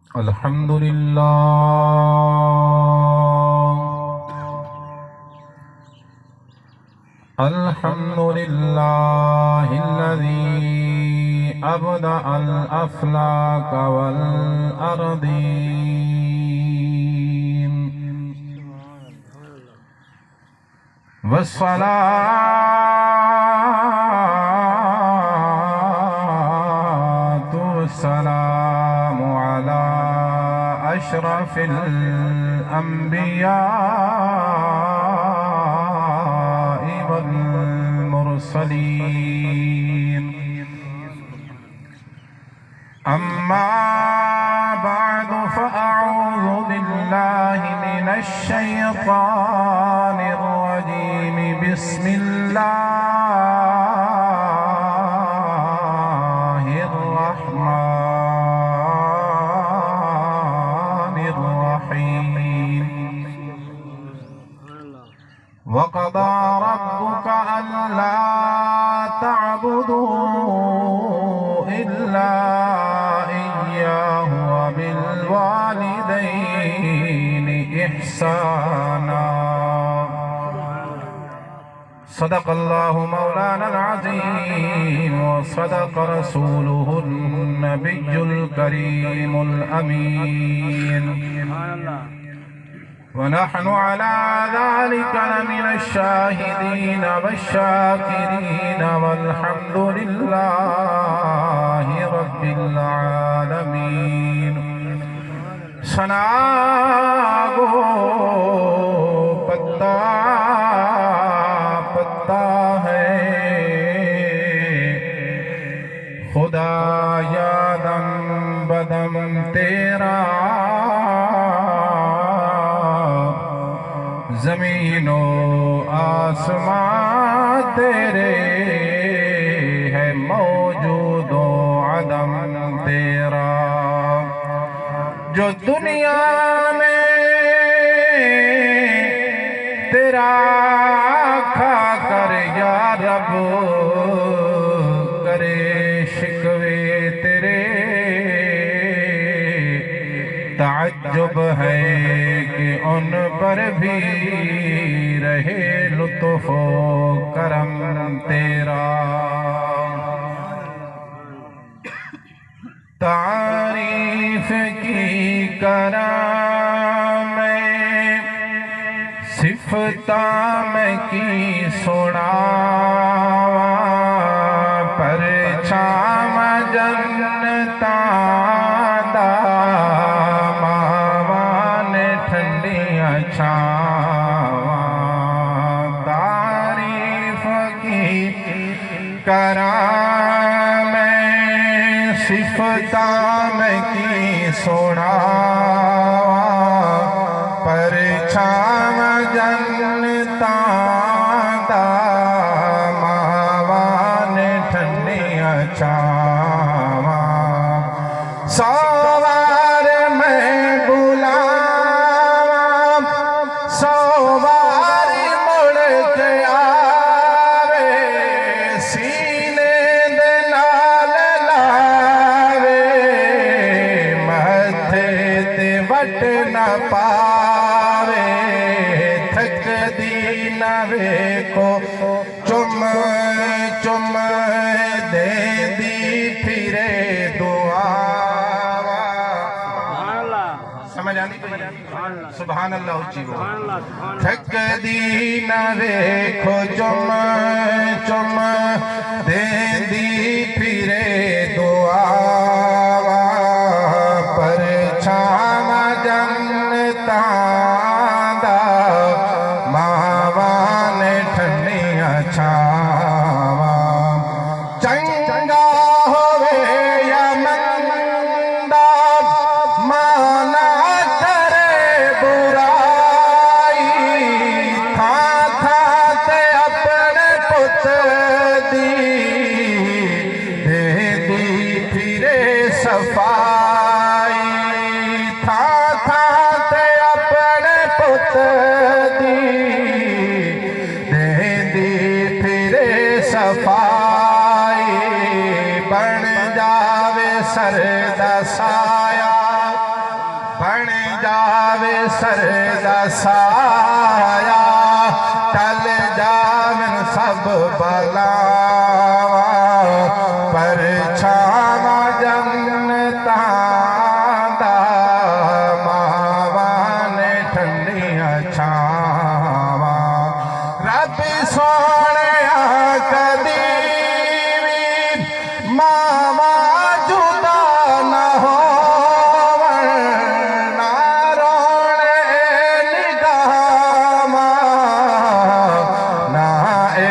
الحمد لله الحمد لله الذي أبدأ الأفلاك والأرضين والصلاة والسلام على أشرف الأنبياء والمرسلين أما بعد فأعوذ بالله من الشيطان الرجيم بسم الله الرحمن الرحيم وقضى ربك ألا تعبدوا إلا إياه وبالوالدين إحسانا صدق الله مولانا العظيم وصدق رسوله النبي الكريم الأمين ونحن على ذلك لمن الشاهدين والشاكرين والحمد لله رب العالمين سناگو پتا پتا ہے خدا یادم بدم تیرا زمین و آسمان تیرے ہے موجود و عدم تیرا جو دنیا میں تیرا کھا کر یا رب کرے شکوے تیرے تعجب ہے کہ ان پر بھی رہے لطف و کرم تیرا تعریف کی کرام میں صفتاں میں کی سناواں پرچام جنتاں دا ماوان ٹھنڈیاں چھاواں تعریف کی کرام میں صفتاں میں کی سناواں پرچام جنتاں دا ماوان ٹھنڈیاں چھاواں سوار میں بلاواں سوار مڑ کے آوے سینے دے نال لاوے ماتھے تے وٹ نہ پاوے تھک دی نہ ویکھو چم چم دے دی پھرے دعا سمجھ آنی سبحان اللہ اچھی وہ تھک دی نہ ویکھو چم چم دے دی پھرے دعا پرچام جنتاں دا ماوان ٹھنڈیاں چھاواں چنگا ہوئے یا مندا مانا کرے برائی تھاں تھاں تے اپنے پت دی دے دی پھرے صفائی تھاں تھاں تے اپنے سر دا سایہ ٹل جاون سب بلاواں پرچھاواں جنتاں دا ماواں نے ٹھنڈیاں چھاواں رب سونیا کدی وی ماواں جدا نہ ہون نہ رونے نگاہاں نہ اے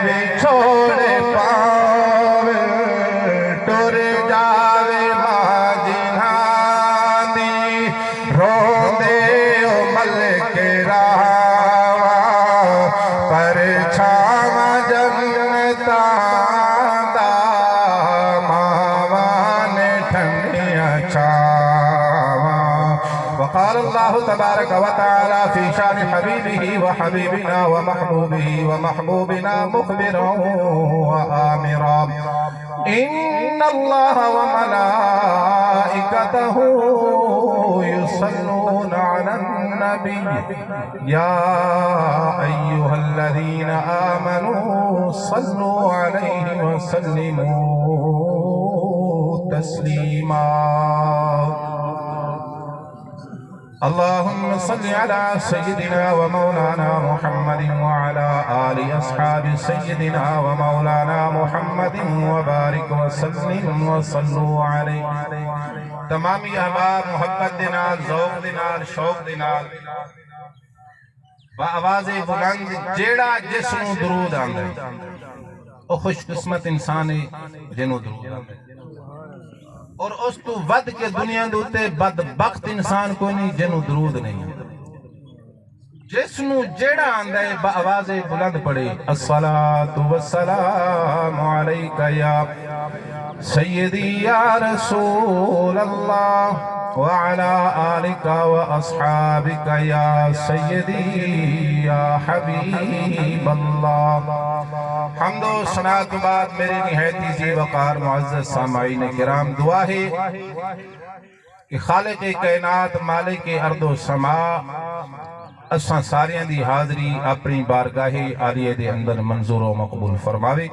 وچھوڑے پاوے ٹر جاوے ماں جنہاں دی روندے او ملک راواں پرچھاواں جنتاں دا ماواں نے ٹھنڈیاں چھاواں وقال اللہ تبارک وتعالی فی شان حبیبہ وحبیبنا ومحبوبنا مخبرا وآمرا ان اللہ وملائکتہ يصلون على النبي يا أيها الذين آمنوا صلوا عليه وسلموا تسليما اللهم صل على سيدنا ومولانا محمد وعلى آل أصحاب سيدنا ومولانا محمد وبارك وسلم وصلوا عليه تمامی احباب محبت دینال ذوق دینال شوق دینال با آواز بلند جیڑا جسم درود آندے او خوش قسمت انسانی جنو درود آندے اور اس تو ود کے دنیا دوتے بدبخت انسان کوئی نہیں جنو درود نہیں جسنو جیڑا آندے با آواز بلند پڑے الصلاة والسلام علیکہ یا سیدی یا رسول اللہ وعلا آلکا و اصحابکا یا سیدی یا حبیب اللہ حمد و ثنا کے بعد میرے نہایتی ذی وقار معزز سامعین کرام دعا ہے کہ خالق کائنات مالک ارض و سما اساں ساریاں دی حاضری اپنی بارگاہ عالیہ دے اندر منظور و مقبول فرماوے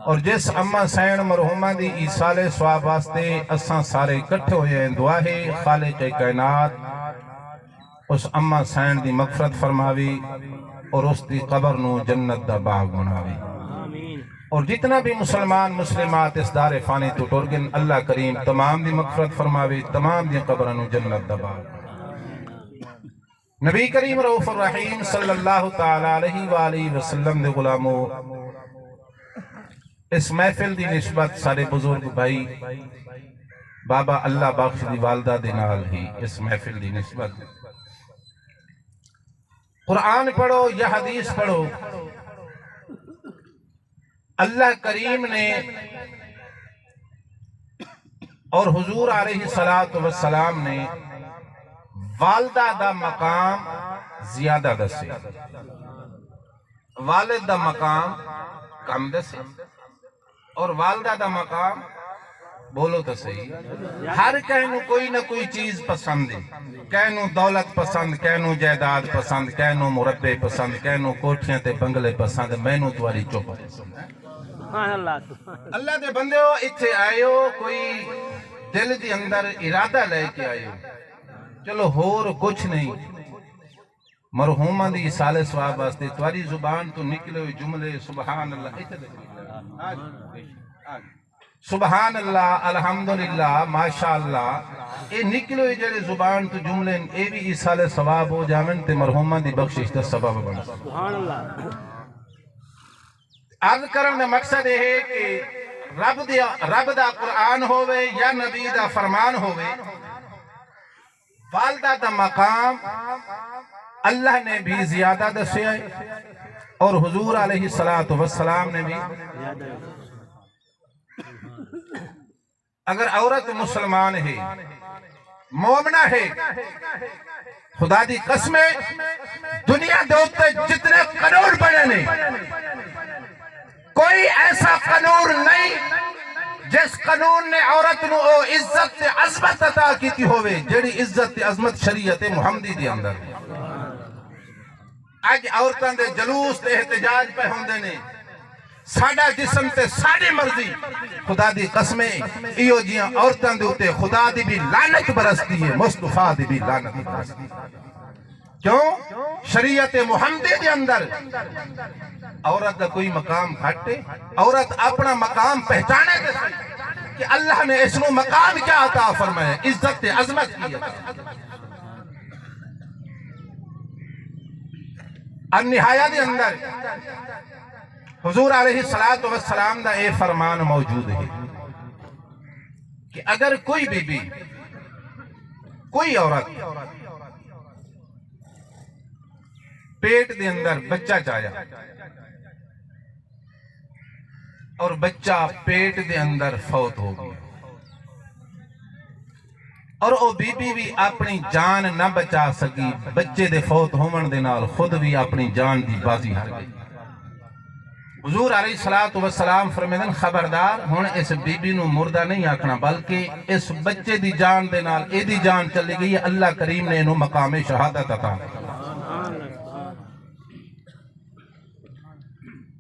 اور جس اماں سین مرحومہ دی ایصال ثواب واسطے اساں سارے اکٹھے ہوئے ہیں دعا ہے خالق کائنات اس اماں سین دی مغفرت فرماوی اور اس دی قبر نو جنت دا باغ بناوی اور جتنا بھی مسلمان مسلمات اس دار فانی تو ٹرگن اللہ کریم تمام دی مغفرت فرماوی تمام دی قبر نو جنت دا باغ نبی کریم رؤوف الرحیم صلی اللہ تعالی علیہ وآلہ وسلم دے غلامو اس محفل دی نسبت سارے بزرگ بھائی بابا اللہ بخش دی والدہ دے نال ہی اس محفل دی نسبت قرآن پڑھو یا حدیث پڑھو اللہ کریم نے اور حضور علیہ السلام نے والدہ دا مقام زیادہ دسے والد دا مقام کم دسے اور والدہ دا مقام بولو تو صحیح ہر کہنو کوئی نہ کوئی چیز پسند ہے کہنو دولت پسند کہنو جائیداد پسند کہنو مربے پسند کہنو کوٹھیاں تے بنگلے پسند مینو تمہاری چوپ پسند اللہ دے بندے ہو اتھے آئے ہو کوئی دل دی اندر ارادہ لے کے آئے ہو چلو ہور کچھ نہیں مرحومہ دی سال ثواب واسطے تمہاری زبان تو نکلے ہوئے جملے سبحان اللہ سبحان اللہ الحمدللہ ماشاءاللہ اے نکلے ہوئے جڑے زبان تو جملے اے بھی سال ثواب ہو جامن تے مرحومہ دی بخشش دا سبب بن سبحان اللہ عرض کرن دا مقصد ہے کہ رب دا قرآن ہوئے یا نبی دا فرمان ہوئے والدہ دا مقام اللہ نے بھی زیادہ دسے اور حضور علیہ السلام نے بھی اگر عورت مسلمان ہے مومنہ ہے خدا دی قسمیں دنیا دوتے جتنے قانون بنے نہیں کوئی ایسا قانون نہیں جس قانون نے عورت نو او عزت تے عظمت عطا کیتی ہوئے جیڑی عزت تے عظمت شریعت محمدی دی اندر اج عورتاں دے جلوس تے احتجاج پہ ہوندے نے ساڈا جسم تے ساڈی مرضی خدا دی قسمیں ایو جیاں عورتاں دے اوتے خدا دی بھی لعنت برستی ہے مصطفیٰ دی بھی لعنت برستی ہے کیوں شریعت محمدی دے اندر عورت کا کوئی مقام گھٹے عورت اپنا مقام پہچانے دے کہ اللہ نے اس نو مقام کیا عطا فرمایا عزت عظمت کی النہایہ دے اندر حضور علیہ السلام دا اے فرمان موجود ہے کہ اگر کوئی بی بی کوئی عورت پیٹ دے اندر بچہ چاہیا اور بچہ پیٹ دے اندر فوت ہو گیا اور او بی بی بھی اپنی جان نہ بچا سکی بچے دے فوت ہومن دے نال خود بھی اپنی جان دی بازی ہار گئی حضور علیہ السلام فرمیدن خبردار ہن اس بی بی نو مردہ نہیں آکھنا بلکہ اس بچے دی جان دے نال اے دی جان چلی گئی اللہ کریم نے انہوں مقام شہادت عطا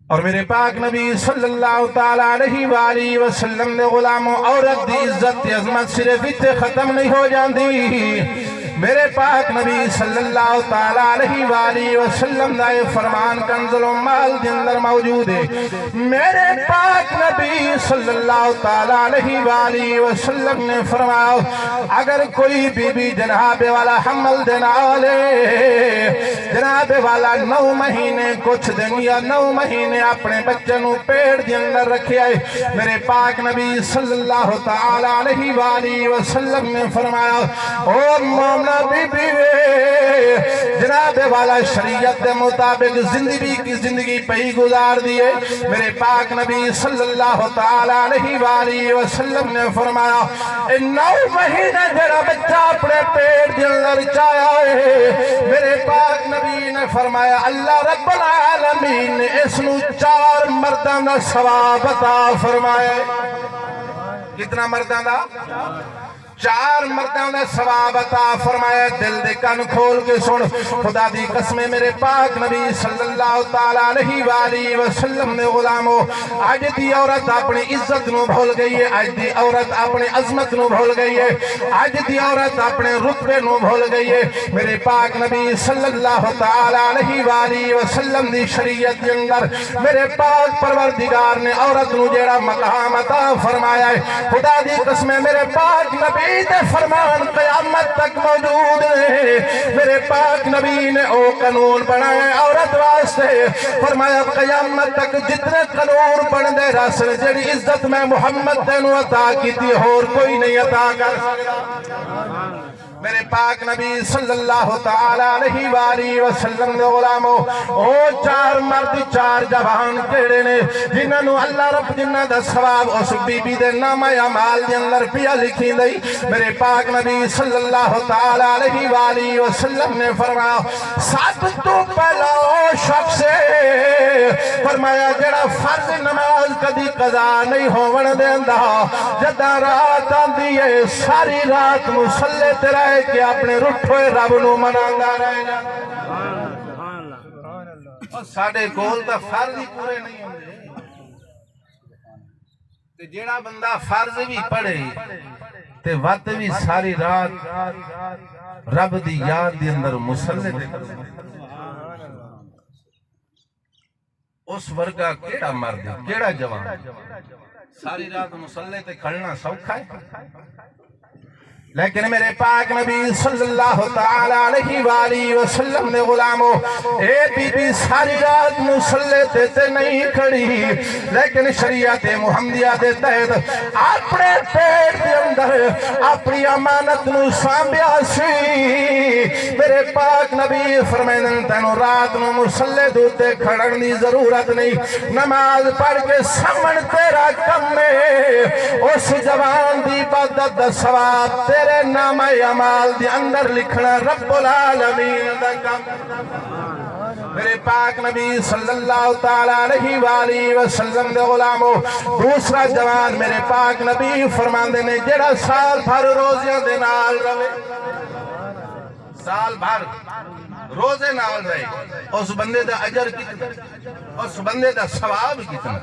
اور میرے پاک نبی صلی اللہ تعالیٰ علیہ وآلہ وسلم نے غلاموں عورت دی عزت دی عظمت صرف اتنے ختم نہیں ہو جاندی میرے پاک نبی صلی اللہ تعالیٰ علیہ وآلہ وسلم دا یہ فرمان کنز العمال دے اندر موجود ہے میرے پاک نبی صلی اللہ تعالیٰ علیہ وآلہ وسلم نے فرمایا اگر کوئی بی بی جناب والا حمل دینا لے جناب والا 9 مہینے کچھ دن یا 9 مہینے اپنے بچے نو پیٹ دے اندر رکھے آئے میرے پاک نبی صلی اللہ تعالیٰ علیہ وآلہ وسلم نے فرمایا او مومنہ بی بی جناب والا شریعت دے مطابق زندگی پہی گزار دیئے میرے پاک نبی صلی اللہ تعالیٰ علیہ وآلہ وسلم نے فرمایا 9 مہینے جڑا بچہ اپنے پیٹ دے اندر چایا ہے میرے پاک نبی نے فرمایا اللہ رب العالمین نے اس نو 4 مردان دا ثواب عطا فرمایا کتنا مردان دا 4 مردان دا ثواب عطا فرمایا دل دے کان کھول کے سن خدا دی قسمیں میرے پاک نبی صلی اللہ تعالیٰ علیہ وآلہ وسلم نے غلاموں آج دی عورت اپنی عزت نو بھول گئی ہے آج دی عورت اپنی عظمت نو بھول گئی ہے آج دی عورت اپنے رتبے نو بھول گئی ہے میرے پاک نبی صلی اللہ تعالیٰ علیہ وآلہ وسلم دی شریعت کے اندر میرے پاک پروردگار نے عورت نو جیڑا مقام عطا فرمایا ہے خدا دی قسمیں میرے پاک نبی دے فرمان قیامت تک موجود ہے میرے پاک نبی نے او قانون بنائے عورت واسطے فرمایا قیامت تک جتنے قانون بن دے رسل جڑی عزت میں محمد دینو عطا کی تھی اور کوئی نہیں عطا کر سکتا میرے پاک نبی صلی اللہ تعالیٰ علیہ وآلہ وسلم نے غلاموں او 4 مرد 4 جوان کیڑے نے جنہوں اللہ رب جنہ دا ثواب اس بی بی دے نام اعمال دے اندر پیا لکھی دئی میرے پاک نبی صلی اللہ تعالیٰ علیہ وآلہ وسلم نے فرمایا 7 تو پہلا شخص فرمایا جڑا فرض نماز کدی قضا نہیں ہون دیندا جداں رات آندی ہے ساری رات مصلی تے رہے کہ اپنے رٹھوئے رب نو مناندا رہے جا اور ساڑے کول تا فرض ہی پورے نہیں ہوندے تے جیڑا بندہ فرض بھی پڑھے تے وقت بھی ساری رات رب دی یاد دی اندر مصلی تے اس ورگا کیڑا مرد کیڑا جوان ساری رات مصلی تے کھڑنا سوکھا ہے لیکن میرے پاک نبی صلی اللہ تعالیٰ علیہ وآلہ وسلم نے غلاموں اے بی بی ساری رات مصلی تے نہیں کھڑی لیکن شریعت محمدیہ دے تحت اپنے پیٹ دے اندر اپنی امانت نو سانبیا سی میرے پاک نبی فرمائن تینو رات نو مصلی دوتے کھڑن دی ضرورت نہیں نماز پڑھ کے سمن تیرا کم میں اس جوان دی عبادت دا ثواب تیرے نام اعمال دی اندر لکھنا رب العالمین دا کم میرے پاک نبی صلی اللہ تعالیٰ علیہ وآلہ وسلم دے غلامو دوسرا جوان میرے پاک نبی فرماندے نے جڑا سال بھر روزیاں دے نال رہے سال بھر روزے نال رہے اس بندے دا اجر کتنا اس بندے دا ثواب کتنا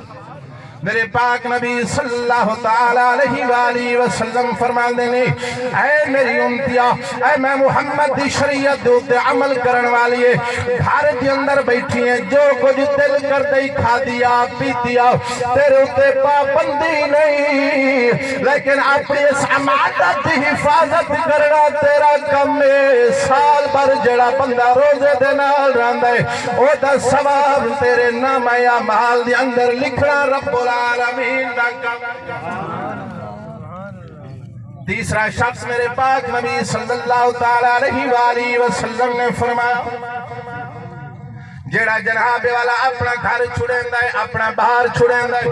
میرے پاک نبی صلی اللہ تعالیٰ علیہ وآلہ وسلم فرمان دینے اے میری امتیا اے میں محمد دی شریعت دوتے عمل کرن والی ہے گھر کے اندر بیٹھی ہیں جو کچھ دل کر دے کھا دیا پی دیا تیرے اتے پابندی نہیں لیکن اپنی اس امانت دی حفاظت کرنا تیرا کم ہے سال بھر جڑا بندہ روزے دے نال رہندا ہے او دا ثواب تیرے نام یا مال دے اندر لکھنا رب العالمین دا کم تیسرا شخص میرے پاک نبی صلی اللہ تعالیٰ علیہ وآلہ وسلم نے فرمایا جیڑا جناب والا اپنا گھر چھڑیں ہے اپنا باہر چھڑیں ہے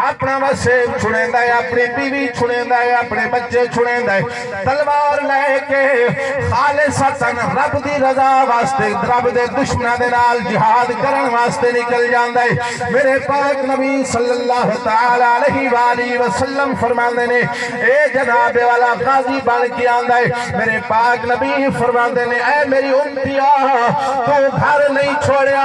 اپنا وسیب چھڑیں ہے اپنی بیوی چھڑیں ہے اپنے بچے چھڑیں ہے تلوار لے کے خالصتاً رب دی رضا واسطے رب دے دشمنہ دے نال جہاد کرن واسطے نکل جاندہ ہے میرے پاک نبی صلی اللہ تعالیٰ علیہ وآلہ وسلم فرماندے نے اے جناب والا غازی بن کے آندہ ہے میرے پاک نبی فرماندے نے اے میری امتیا تو گھر نہیں چھوڑیا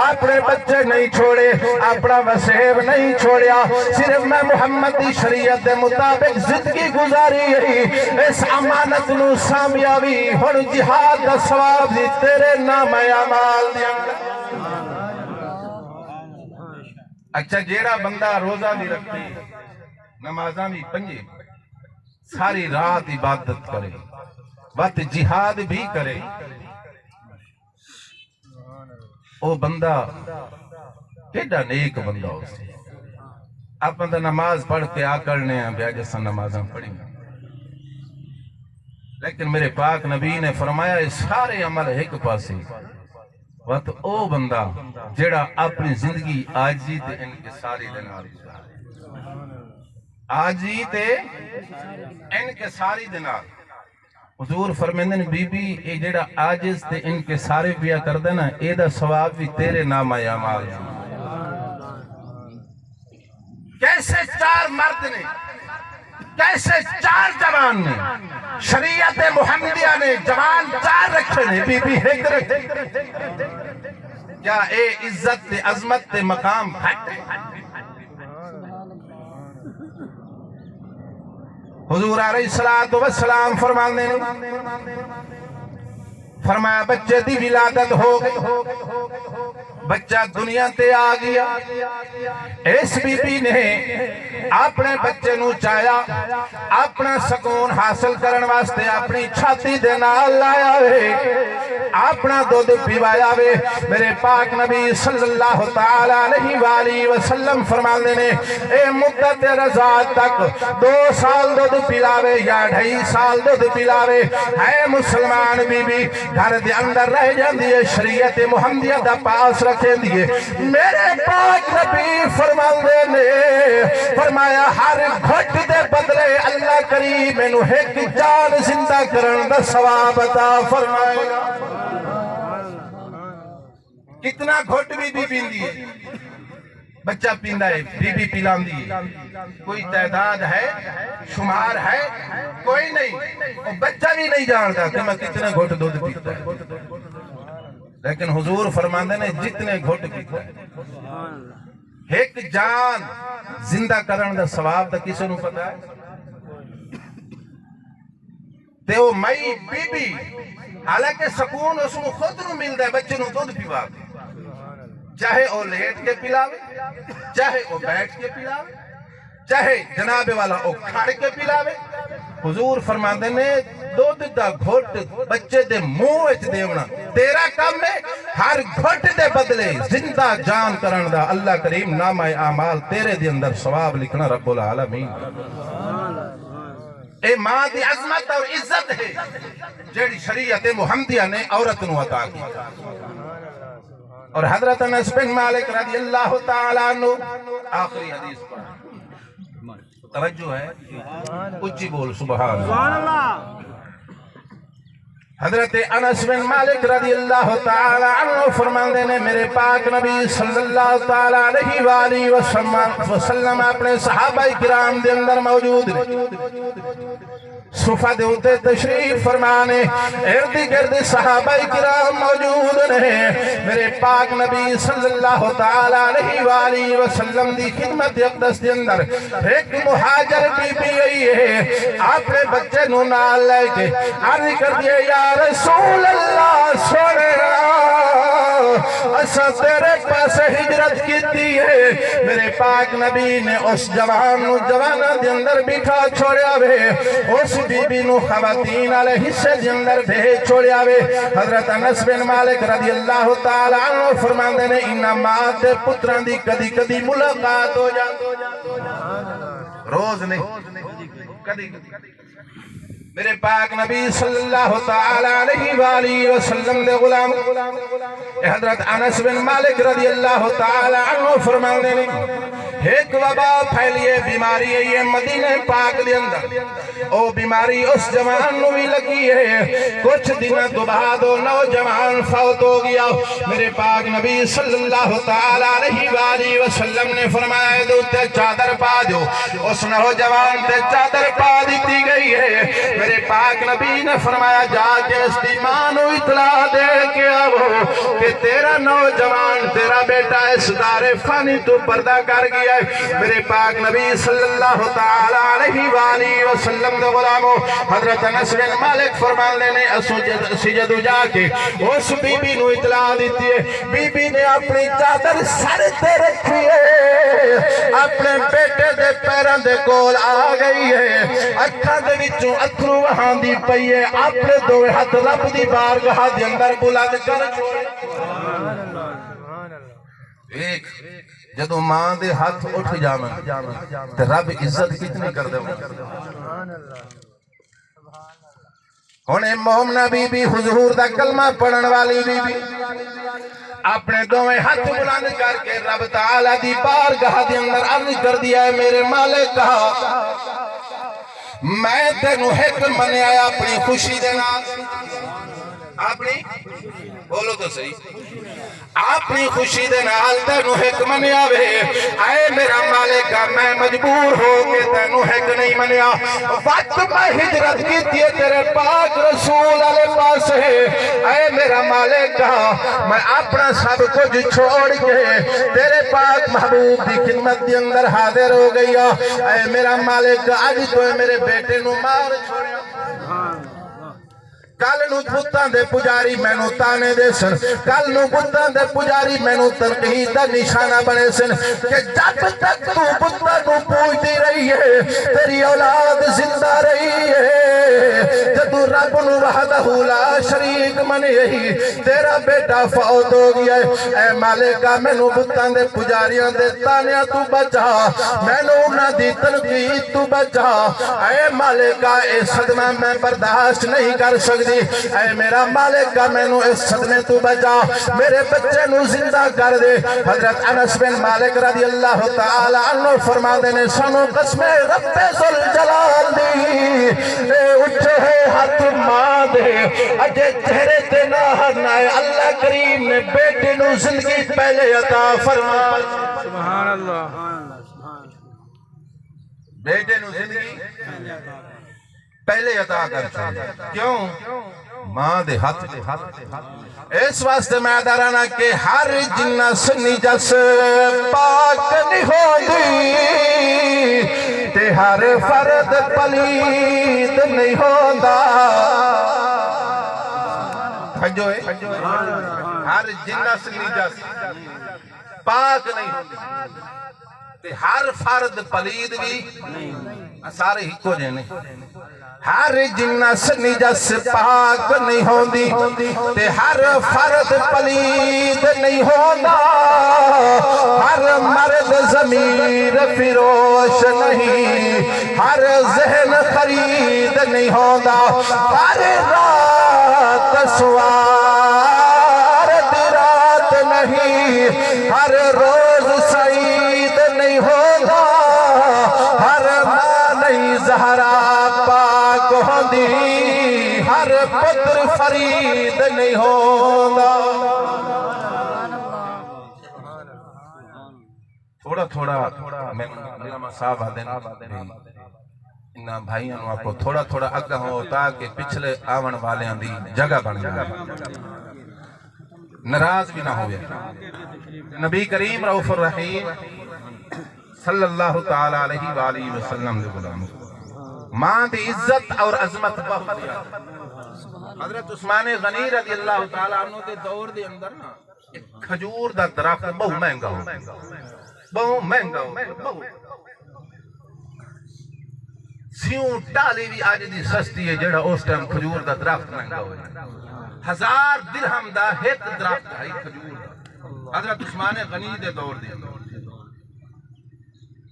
اپنے بچے نہیں چھوڑے اپنا وسیب نہیں چھوڑیا صرف میں محمد دی شریعت دے مطابق زندگی گزاری ہے اس امانت نو سامیاوی ہن جہاد دا ثواب دی تیرے نام اعمال دیا اچھا جیڑا بندہ روزہ بھی رکھتے نمازاں بھی پنجے ساری رات عبادت کرے وقت جہاد بھی کرے او بندہ کیڑا نیک بندہ ہو سے آپ بندہ نماز پڑھ کے آکڑنے ہیں بیا جیسا نمازاں پڑھیں لیکن میرے پاک نبی نے فرمایا اس سارے عمل ایک پاسے وقت او بندہ جیڑا اپنی زندگی آجی تے انکساری دے نال آجی تے انکساری دے نال حضور فرمیندن بی بی اے جیڑا آجز تے انکساری بیا کر دینا اے دا ثواب بھی تیرے نام اعمال کیسے چار مرد نے کیسے چار جوان نے شریعت محمدیہ نے جوان چار رکھے نے بی بی ایک رکھے کیا اے عزت تے عظمت تے مقام پھٹ حضور علیہ السلام فرمانے فرمایا بچے دی ولادت ہو گئی بچہ دنیا تے آ گیا اس بی بی نے اپنے بچے نو چاہیا اپنا سکون حاصل کرن واسطے اپنی چھاتی دے نال لایا وے اپنا دودھ پیوایا وے میرے پاک نبی صلی اللہ تعالیٰ علیہ وآلہ وسلم فرمانے نے اے مدت رضا تک 2 سال دودھ پلاوے یا 2.5 سال دودھ پلاوے ہے مسلمان بی بی گھر دے اندر رہ جاندی ہے شریعت محمدیہ دا پاس رکھے دیئے میرے پاک نبی فرمانے نے فرمایا ہر گھٹ دے بدلے اللہ کریم انہوں ایک جان زندہ کرن دا ثواب عطا فرمائے گا کتنا گھٹ بھی پیندی ہے بچہ پیندا ہے بی بی پلاندی ہے کوئی تعداد ہے شمار ہے کوئی نہیں اور بچہ بھی نہیں جانتا کہ میں کتنے گھٹ دودھ پیتا ہے لیکن حضور فرماندے نے جتنے گھٹ پیتا ہے ایک جان زندہ کرن دا ثواب دا کسے نو پتا ہے تے او مئی بی بی حالانکہ سکون اس نو خود نو ملدا ہے بچے نو دودھ پیوا کے چاہے او لیٹ کے پلاوے چاہے او بیٹھ کے پلاوے چاہے جناب والا او کھڑ کے پلاوے حضور فرماندے نے دودھ دا گھٹ بچے دے منہ وچ دیونا تیرا کام ہے ہر گھٹ دے بدلے زندہ جان کرن دا اللہ کریم نامہ اعمال تیرے دے اندر ثواب لکھنا رب العالمین اے ماں دی عظمت اور عزت ہے جیڑی شریعت محمدیہ نے عورت نو عطا کی اور حضرت انس بن مالک رضی اللہ تعالیٰ عنہ آخری حدیث پر توجہ ہے اچھی بول سبحان اللہ حضرت انس بن مالک رضی اللہ تعالی عنہ فرماندے نے میرے پاک نبی صلی اللہ تعالی علیہ وآلہ وسلم اپنے صحابہ کرام دے اندر موجود نے صفحہ دے اتے تشریف فرمانے ارد گرد صحابہ کرام موجود نے میرے پاک نبی صلی اللہ تعالی علیہ وآلہ وسلم دی خدمت اقدس دے اندر ایک مہاجر بی بی آئی ہے اپنے بچے نو نال لے کے عرض کر دیا یا رسول اللہ سونے اسا تیرے پاس ہجرت کیتی ہے میرے پاک نبی نے اس جوانہ دے اندر بٹھا چھوڑیا وے اس بی بی نو خواتین علیہ حصے دے اندر بھیج چھوڑیا وے حضرت انس بن مالک رضی اللہ تعالی عنہ فرماندے نے انہاں ماں تے پتراں دی کدی کدی ملاقات ہو جاندی روز نہیں کدی میرے پاک نبی صلی اللہ تعالی علیہ وآلہ وسلم دے غلام حضرت انس بن مالک رضی اللہ تعالی عنہ فرماندے نے ایک وبا پھیلیے بیماری ہے یہ مدینہ پاک دے اندر او بیماری اس جوان نو بھی لگی ہے کچھ دن تو بعد وہ نوجوان فوت ہو گیا میرے پاک نبی صلی اللہ تعالی علیہ وآلہ وسلم نے فرمایا دو تے چادر پا دو اس نوجوان تے چادر پا دیتی گئی ہے میرے پاک نبی نے فرمایا جا کے اس دی ماں نو اطلاع دے کے آو کہ تیرا نوجوان تیرا بیٹا اس دار فانی تو پردہ کر گیا ہے میرے پاک نبی صلی اللہ تعالی علیہ وآلہ وسلم دے غلامو حضرت انس بن مالک فرمانے نے سجدو جا کے اس بی بی نو اطلاع دیتی ہے بی بی نے اپنی چادر سر تے رکھی ہے اپنے بیٹے دے پیران دے کول آ گئی ہے اکھاں دے وچوں اتھرو وہاں دی پئی ہے اپنے دوے ہاتھ رب دی بارگاہ دے اندر بلند کر چھوڑے ایک جدو ماں دے ہاتھ اٹھ جامن تے رب عزت کتنی کر دے ہونے مومنہ بی بی حضور دا کلمہ پڑھن والی بی بی اپنے دوئے ہاتھ بلند کر کے رب تعالیٰ دی بارگاہ دے اندر عرض کر دیا ہے میرے مالک کہا میں تینو ایک منے آیا اپنی خوشی دینا اپنی بولو تو صحیح اپنی خوشی دے نال تینو ایک منیا وے اے میرا مالکہ میں مجبور ہو کے تینو ایک نہیں منیا وقت میں ہجرت کی تیے تیرے پاک رسول علیہ پاس ہے اے میرا مالکہ میں اپنا سب کچھ چھوڑ کے تیرے پاک محبوب دی خدمت دی اندر حاضر ہو گیا اے میرا مالکہ آج تو میرے بیٹے نو مار چھوڑیا کل نو پتان دے پجاری میں نو تانے دے سن کل نو پتان دے پجاری میں نو تنقید دا نشانہ بنے سن کہ جب تک تو پتان نو پوچھتی رہی ہے تیری اولاد زندہ رہی ہے جدو رب نو وحدہ لا شریک منی ہی تیرا بیٹا فوت ہو گیا ہے اے مالکہ میں نو پتان دے پجاریاں دے تانیاں تو بچا میں نو نہ دی تنقید تو بچا اے مالکہ اے صدمہ میں برداشت نہیں کر سکتی اے میرا مالکہ میں نو اس صدمے تو بچا میرے بچے نو زندہ کر دے حضرت انس بن مالک رضی اللہ تعالی عنہ فرما دینے سنو قسم رب ذوالجلال دی اے اٹھے ہاتھ ماں دے اجے چہرے تے نہ ہرنائے اللہ کریم نے بیٹے نو زندگی پہلے عطا فرما سبحان اللہ بیٹے نو زندگی پہلے عطا کر چھوڑے کیوں ماں دے ہاتھ اس واسطے میں دارانا کہ ہر جنس نجس پاک نہیں ہوندی تے ہر فرد پلید نہیں ہوندا ہر جنس نجس پاک نہیں ہوندی تے ہر فرد پلید بھی سارے ہی کو جینے ہر جنس نجس پاک نہیں ہوندی تے ہر فرد پلید نہیں ہوندا ہر مرد ضمیر فروش نہیں ہر ذہن خرید نہیں ہوندا ہر رات سوار دی رات نہیں ہر روز سعید نہیں ہوندا ہر ماں نہیں زہرا پاک ہوندی ہر پتر فرید نہیں ہوتا تھوڑا میں علامہ صاحب آدھیں انہاں بھائیاں نو آپ کو تھوڑا اگہ ہو تاکہ پچھلے آون والے دی جگہ بن جائے ناراض بھی نہ ہوئے نبی کریم رؤوف الرحیم صلی اللہ تعالی علیہ وآلہ وسلم دے غلام ماں دی عزت اور عظمت بہت حضرت عثمان غنی رضی اللہ تعالی عنہ دے دور دے اندر نا ایک کھجور دا درخت بہت مہنگا ہو سیوں ٹالی بھی آج دی سستی ہے جڑا اس ٹائم کھجور دا درخت مہنگا ہو 1000 درہم دا ایک درخت ہے کھجور دا حضرت عثمان غنی دے دور دے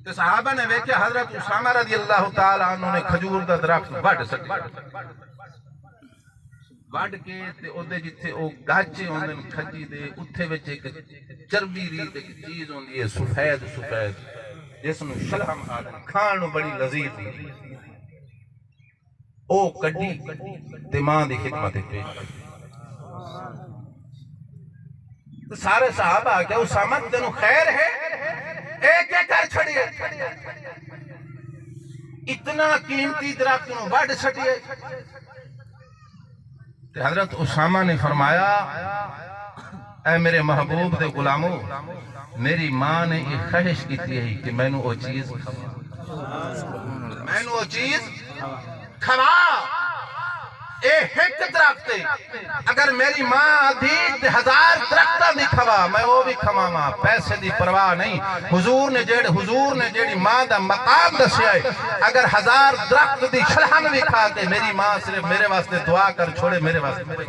تو صحابہ نے ویکھیا حضرت اسامہ رضی اللہ تعالی عنہ نے کھجور دا درخت وڈ سکیا وڈ کے تے اودے جتھے او گاچے ہوندے کھجی دے اوتھے وچ ایک چربی ریت ایک چیز ہوندی ہے سفید جس نوں شلہم آدھے کھان نوں بڑی لذیذ ہوندی او کڈی تے ماں دی خدمت پیش تو سارے صحابہ آگیا اسامہ تینوں خیر ہے ایک کر چھڑیے اتنا قیمتی درخت نوں وڈ چھڑیے حضرت اسامہ نے فرمایا اے میرے محبوب دے غلاموں میری ماں نے یہ خواہش کی تھی کہ میں نے وہ چیز کھوا اے ایک درخت اگر میری ماں دی 1000 درختاں دی کھوا میں وہ بھی کھوا ماں پیسے دی پرواہ نہیں حضور نے جیڑی ماں دا مقام دسیا ہے اگر 1000 درخت دی شلہم بھی کھا کے میری ماں صرف میرے واسطے دعا کر چھوڑے میرے واسطے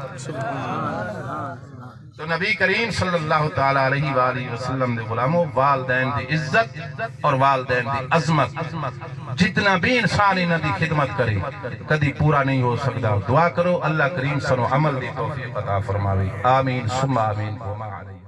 تو نبی کریم صلی اللہ تعالی علیہ وآلہ وسلم دے غلاموں والدین دی عزت اور والدین دی عظمت جتنا بھی انسان انہاں دی خدمت کرے کدی پورا نہیں ہو سکتا دعا کرو اللہ کریم سنو عمل دی توفیق عطا فرماوے آمین ثم آمین وما علیہ